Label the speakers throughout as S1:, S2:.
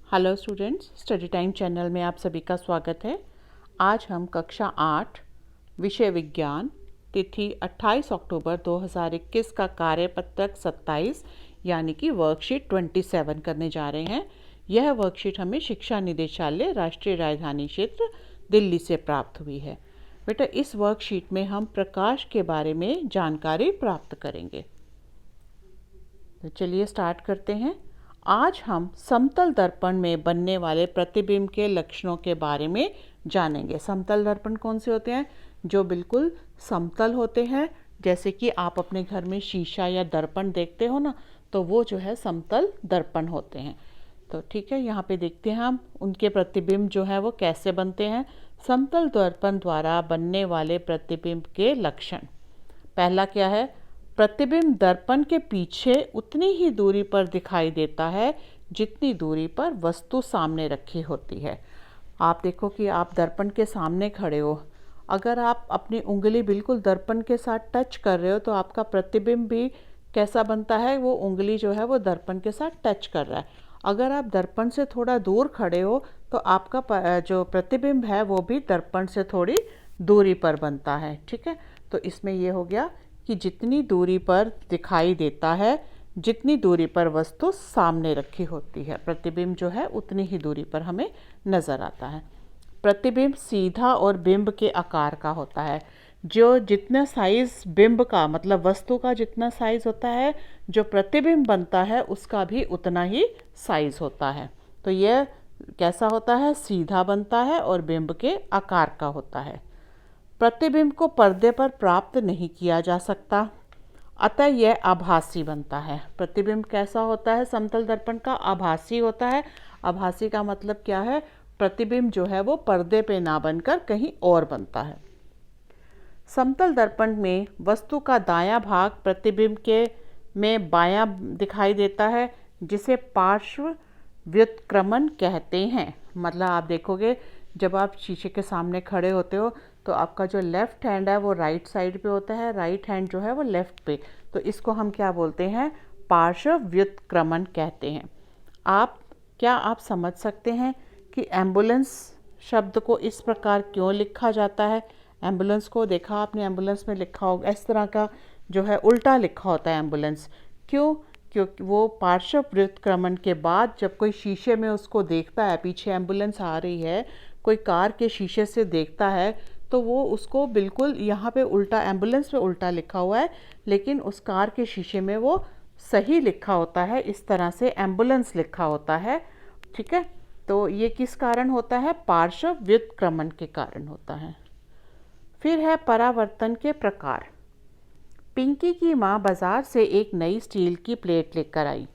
S1: Hello students, study time channel में आप सभी का स्वागत है। आज हम कक्षा 8 विषय विज्ञान तिथि 28 अक्टूबर 2021 का कार्यपत्रक 27 यानी कि वर्कशीट 27 करने जा रहे हैं। यह वर्कशीट हमें शिक्षा निदेशालय राष्ट्रीय राजधानी क्षेत्र दिल्ली से प्राप्त हुई है। बेटा, इस वर्कशीट में हम प्रकाश के बारे में जानकारी प्राप्त करेंगे। तो चलिए स्टार्ट करते हैं। आज हम समतल दर्पण में बनने वाले प्रतिबिंब के लक्षणों के बारे में जानेंगे। समतल दर्पण कौन से होते हैं? जो बिल्कुल समतल होते हैं, जैसे कि आप अपने घर में शीशा या दर्पण देखते हो ना, तो वो जो है समतल दर्पण होते हैं। तो ठीक है, यहाँ पे देखते हैं हम उनके प्रतिबिंब जो है वो कैसे बनते हैं। समतल दर्पण द्वारा बनने वाले प्रतिबिंब के लक्षण। पहला क्या है? प्रतिबिंब दर्पण के पीछे उतनी ही दूरी पर दिखाई देता है जितनी दूरी पर वस्तु सामने रखी होती है। आप देखो कि आप दर्पण के सामने खड़े हो, अगर आप अपनी उंगली बिल्कुल दर्पण के साथ टच कर रहे हो तो आपका प्रतिबिंब भी कैसा बनता है? वो उंगली जो है वो दर्पण के साथ टच कर रहा है। अगर आप दर्पण से थोड़ा दूर खड़े हो तो आपका जो प्रतिबिंब है वो भी दर्पण से थोड़ी दूरी पर बनता है। ठीक है, तो इसमें ये हो गया कि जितनी दूरी पर दिखाई देता है, जितनी दूरी पर वस्तु सामने रखी होती है, प्रतिबिंब जो है उतनी ही दूरी पर हमें नज़र आता है। प्रतिबिंब सीधा और बिंब के आकार का होता है। जो जितना साइज बिंब का मतलब वस्तु का जितना साइज होता है, जो प्रतिबिंब बनता है उसका भी उतना ही साइज होता है। तो यह कैसा होता है? सीधा बनता है और बिंब के आकार का होता है। प्रतिबिंब को पर्दे पर प्राप्त नहीं किया जा सकता, अतः यह आभासी बनता है। प्रतिबिंब कैसा होता है? समतल दर्पण का आभासी होता है। आभासी का मतलब क्या है? प्रतिबिंब जो है वो पर्दे पे ना बनकर कहीं और बनता है। समतल दर्पण में वस्तु का दायां भाग प्रतिबिंब के में बायां दिखाई देता है, जिसे पार्श्व व्युत्क्रमण कहते हैं। मतलब आप देखोगे जब आप शीशे के सामने खड़े होते हो तो आपका जो लेफ्ट हैंड है वो राइट साइड पे होता है, राइट हैंड जो है वो लेफ्ट पे। तो इसको हम क्या बोलते हैं? पार्श्व व्युत्क्रमण कहते हैं। आप समझ सकते हैं कि एम्बुलेंस शब्द को इस प्रकार क्यों लिखा जाता है? एम्बुलेंस को देखा आपने, एम्बुलेंस में लिखा होगा इस तरह का जो है उल्टा लिखा होता है एम्बुलेंस। क्यों? क्योंकि वो पार्श्व व्युत्क्रमण के बाद जब कोई शीशे में उसको देखता है, पीछे एम्बुलेंस आ रही है, कोई कार के शीशे से देखता है, तो वो उसको बिल्कुल यहाँ पे उल्टा, एम्बुलेंस पे उल्टा लिखा हुआ है, लेकिन उस कार के शीशे में वो सही लिखा होता है, इस तरह से एम्बुलेंस लिखा होता है। ठीक है, तो ये किस कारण होता है? पार्श्व व्युत्क्रमण के कारण होता है। फिर है परावर्तन के प्रकार। पिंकी की माँ बाजार से एक नई स्टील की प्लेट लेकर आई।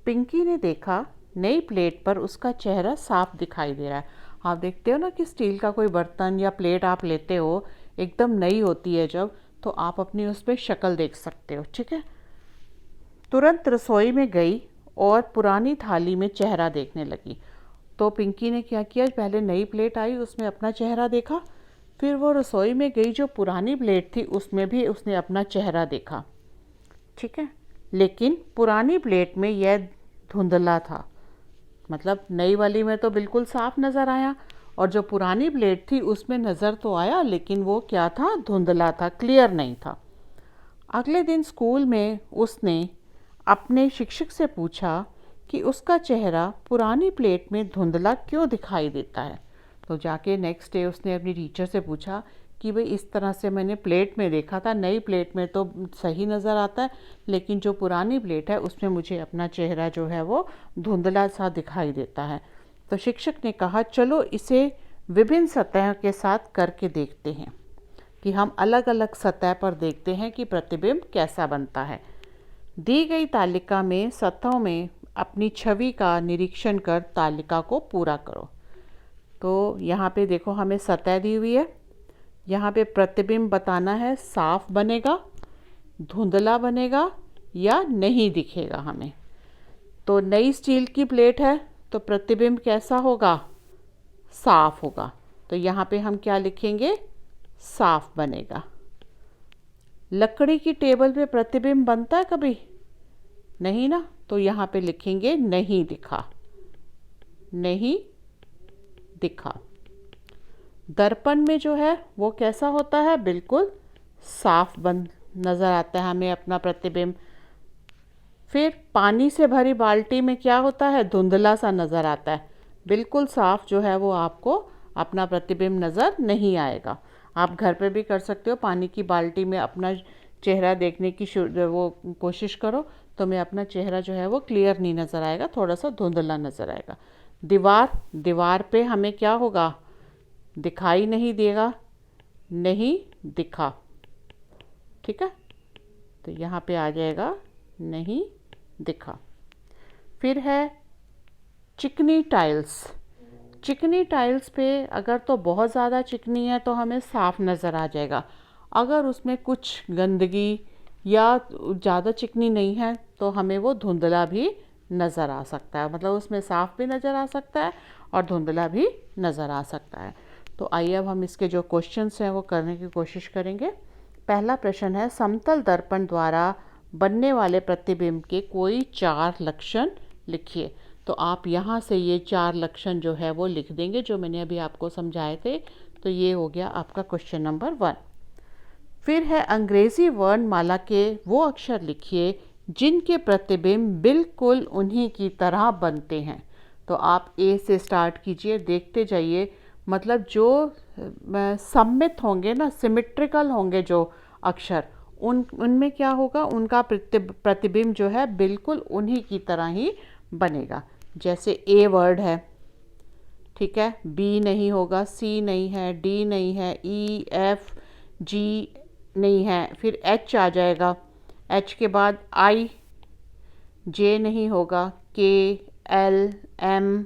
S1: पिंकी ने देखा नई प्लेट पर उसका चेहरा साफ दिखाई दे रहा है। आप देखते हो ना कि स्टील का कोई बर्तन या प्लेट आप लेते हो, एकदम नई होती है जब, तो आप अपनी उस पर शक्ल देख सकते हो। ठीक है, तुरंत रसोई में गई और पुरानी थाली में चेहरा देखने लगी। तो पिंकी ने क्या किया? पहले नई प्लेट आई, उसमें अपना चेहरा देखा, फिर वो रसोई में गई, जो पुरानी प्लेट थी उसमें भी उसने अपना चेहरा देखा। ठीक है, लेकिन पुरानी प्लेट में यह धुंधला था। मतलब नई वाली में तो बिल्कुल साफ नज़र आया, और जो पुरानी प्लेट थी उसमें नज़र तो आया, लेकिन वो क्या था? धुंधला था, क्लियर नहीं था। अगले दिन स्कूल में उसने अपने शिक्षक से पूछा कि उसका चेहरा पुरानी प्लेट में धुंधला क्यों दिखाई देता है। तो जाके नेक्स्ट डे उसने अपनी टीचर से पूछा कि भाई इस तरह से मैंने प्लेट में देखा था, नई प्लेट में तो सही नज़र आता है, लेकिन जो पुरानी प्लेट है उसमें मुझे अपना चेहरा जो है वो धुंधला सा दिखाई देता है। तो शिक्षक ने कहा, चलो इसे विभिन्न सतह के साथ करके देखते हैं, कि हम अलग अलग सतह पर देखते हैं कि प्रतिबिंब कैसा बनता है। दी गई तालिका में सतहों में अपनी छवि का निरीक्षण कर तालिका को पूरा करो। तो यहाँ पे देखो हमें सतह दी हुई है, यहाँ पे प्रतिबिंब बताना है, साफ बनेगा, धुंधला बनेगा या नहीं दिखेगा हमें। तो नई स्टील की प्लेट है तो प्रतिबिंब कैसा होगा? साफ होगा। तो यहाँ पे हम क्या लिखेंगे? साफ बनेगा। लकड़ी की टेबल पे प्रतिबिंब बनता है कभी? नहीं ना, तो यहाँ पे लिखेंगे नहीं दिखा। नहीं दिखा। दर्पण में जो है वो कैसा होता है, बिल्कुल साफ बन नज़र आता है हमें अपना प्रतिबिंब। फिर पानी से भरी बाल्टी में क्या होता है, धुंधला सा नज़र आता है, बिल्कुल साफ जो है वो आपको अपना प्रतिबिंब नज़र नहीं आएगा। आप घर पे भी कर सकते हो, पानी की बाल्टी में अपना चेहरा देखने की वो कोशिश करो, तो मैं अपना चेहरा जो है वो क्लियर नहीं नज़र आएगा, थोड़ा सा धुंधला नज़र आएगा। दीवार पे हमें क्या होगा, दिखाई नहीं देगा, नहीं दिखा। ठीक है, तो यहाँ पे आ जाएगा नहीं दिखा। फिर है चिकनी टाइल्स। चिकनी टाइल्स पे अगर तो बहुत ज़्यादा चिकनी है तो हमें साफ नज़र आ जाएगा। अगर उसमें कुछ गंदगी या ज़्यादा चिकनी नहीं है तो हमें वो धुंधला भी नज़र आ सकता है, मतलब उसमें साफ भी नज़र आ सकता है और धुंधला भी नज़र आ सकता है। तो आइए अब हम इसके जो क्वेश्चंस हैं वो करने की कोशिश करेंगे। पहला प्रश्न है, समतल दर्पण द्वारा बनने वाले प्रतिबिंब के कोई 4 लक्षण लिखिए। तो आप यहाँ से ये 4 लक्षण जो है वो लिख देंगे जो मैंने अभी आपको समझाए थे। तो ये हो गया आपका क्वेश्चन नंबर 1। फिर है, अंग्रेजी वर्णमाला के वो अक्षर लिखिए जिनके प्रतिबिंब बिल्कुल उन्हीं की तरह बनते हैं। तो आप ए से स्टार्ट कीजिए, देखते जाइए, मतलब जो सममित होंगे ना, सिमेट्रिकल होंगे जो अक्षर, उनमें क्या होगा, उनका प्रतिबिंब जो है बिल्कुल उन्हीं की तरह ही बनेगा। जैसे ए वर्ड है, ठीक है, बी नहीं होगा, सी नहीं है, डी नहीं है, ई एफ जी नहीं है, फिर एच आ जाएगा, एच के बाद आई, जे नहीं होगा, के एल एम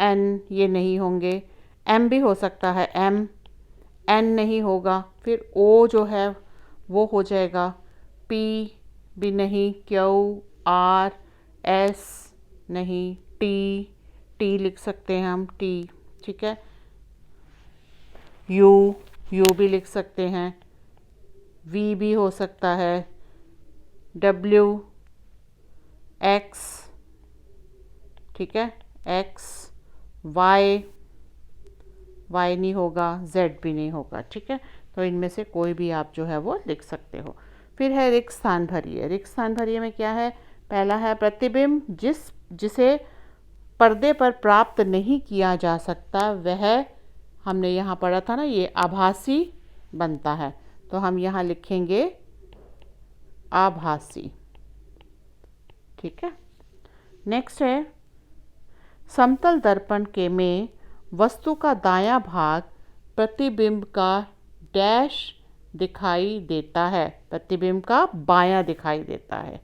S1: एन ये नहीं होंगे, एम भी हो सकता है, एम एन नहीं होगा, फिर ओ जो है वो हो जाएगा, पी भी नहीं, क्यू आर एस नहीं, टी लिख सकते हैं हम, टी, ठीक है, यू भी लिख सकते हैं, वी भी हो सकता है, डब्ल्यू, एक्स, ठीक है, एक्स, वाई नहीं होगा, जेड भी नहीं होगा, ठीक है। तो इनमें से कोई भी आप जो है वो लिख सकते हो। फिर है रिक्त स्थान भरिए। रिक्त स्थान भरिए में क्या है, पहला है, प्रतिबिंब जिसे पर्दे पर प्राप्त नहीं किया जा सकता वह, हमने यहाँ पढ़ा था ना, ये आभासी बनता है, तो हम यहाँ लिखेंगे आभासी, ठीक है। नेक्स्ट है, समतल दर्पण के में वस्तु का दायां भाग प्रतिबिंब का डैश दिखाई देता है, प्रतिबिंब का बायां दिखाई देता है।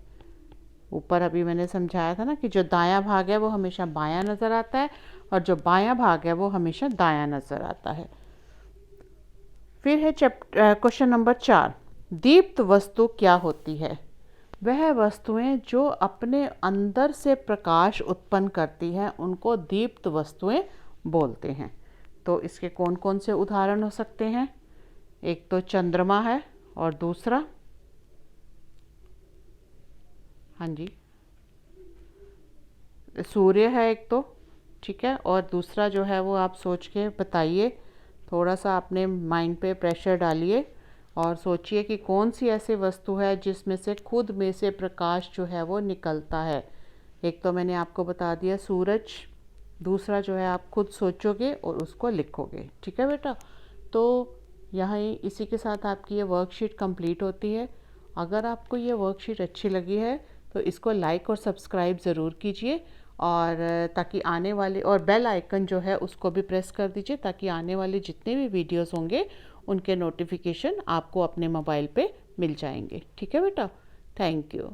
S1: ऊपर अभी मैंने समझाया था ना कि जो दायां भाग है वो हमेशा बायां नज़र आता है और जो बायां भाग है वो हमेशा दायां नज़र आता है। फिर है क्वेश्चन नंबर 4, दीप्त वस्तु क्या होती है। वह वस्तुएं जो अपने अंदर से प्रकाश उत्पन्न करती हैं उनको दीप्त वस्तुएं बोलते हैं। तो इसके कौन कौन से उदाहरण हो सकते हैं, एक तो चंद्रमा है और दूसरा, हाँ जी, सूर्य है एक तो, ठीक है, और दूसरा जो है वो आप सोच के बताइए, थोड़ा सा अपने माइंड पे प्रेशर डालिए और सोचिए कि कौन सी ऐसी वस्तु है जिसमें से खुद में से प्रकाश जो है वो निकलता है। एक तो मैंने आपको बता दिया सूरज, दूसरा जो है आप खुद सोचोगे और उसको लिखोगे, ठीक है बेटा। तो यहाँ इसी के साथ आपकी ये वर्कशीट कंप्लीट होती है। अगर आपको ये वर्कशीट अच्छी लगी है तो इसको लाइक और सब्सक्राइब ज़रूर कीजिए, और ताकि आने वाले, और बेल आइकन जो है उसको भी प्रेस कर दीजिए ताकि आने वाले जितने भी वीडियोस होंगे उनके नोटिफिकेशन आपको अपने मोबाइल पे मिल जाएंगे, ठीक है बेटा। Thank you.